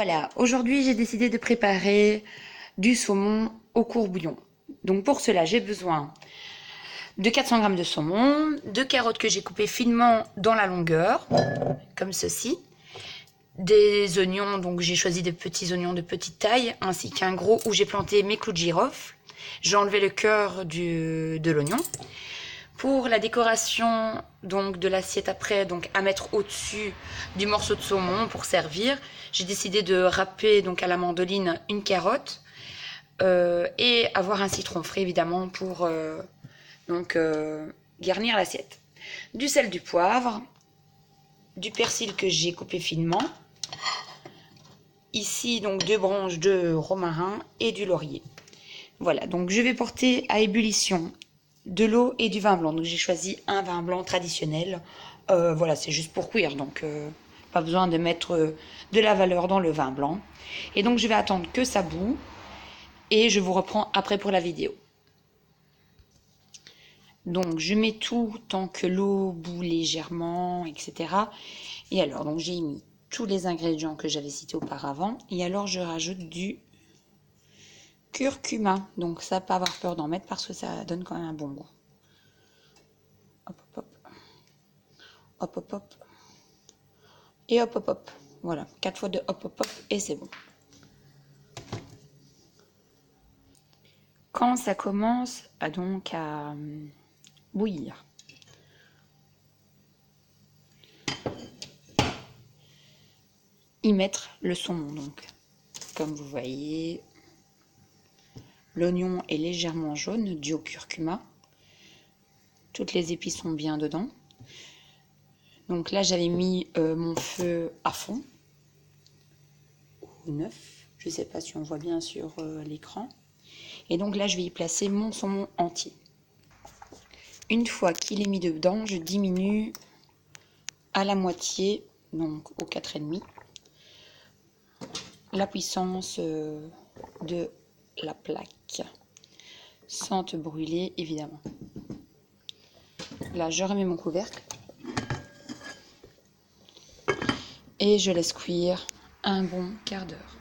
Voilà, aujourd'hui j'ai décidé de préparer du saumon au courbouillon. Donc pour cela j'ai besoin de 400 g de saumon, de carottes que j'ai coupées finement dans la longueur, comme ceci, des oignons, donc j'ai choisi des petits oignons de petite taille, ainsi qu'un gros où j'ai planté mes clous de girofle. J'ai enlevé le cœur de l'oignon. Pour la décoration donc de l'assiette après, donc à mettre au-dessus du morceau de saumon pour servir, j'ai décidé de râper donc à la mandoline une carotte et avoir un citron frais évidemment pour garnir l'assiette. Du sel, du poivre, du persil que j'ai coupé finement. Ici donc 2 branches de romarin et du laurier. Voilà, donc je vais porter à ébullition de l'eau et du vin blanc. Donc j'ai choisi un vin blanc traditionnel. Voilà, c'est juste pour cuire, donc pas besoin de mettre de la valeur dans le vin blanc. Et donc je vais attendre que ça bout et je vous reprends après pour la vidéo. Donc je mets tout tant que l'eau bout légèrement, etc. Et alors, donc j'ai mis tous les ingrédients que j'avais cités auparavant. Et alors je rajoute du curcuma. Donc ça, pas avoir peur d'en mettre parce que ça donne quand même un bon goût. Hop, hop, hop. Hop, hop, hop. Et hop, hop, hop. Voilà, 4 fois de hop, hop, hop et c'est bon. Quand ça commence à bouillir, y mettre le saumon donc. Comme vous voyez, l'oignon est légèrement jaune dû au curcuma. Toutes les épices sont bien dedans. Donc là, j'avais mis mon feu à fond, au 9. Je ne sais pas si on voit bien sur l'écran. Et donc là, je vais y placer mon saumon entier. Une fois qu'il est mis dedans, je diminue à la moitié, donc au 4,5, la puissance de la plaque, sans te brûler évidemment. Là, je remets mon couvercle et je laisse cuire un bon quart d'heure.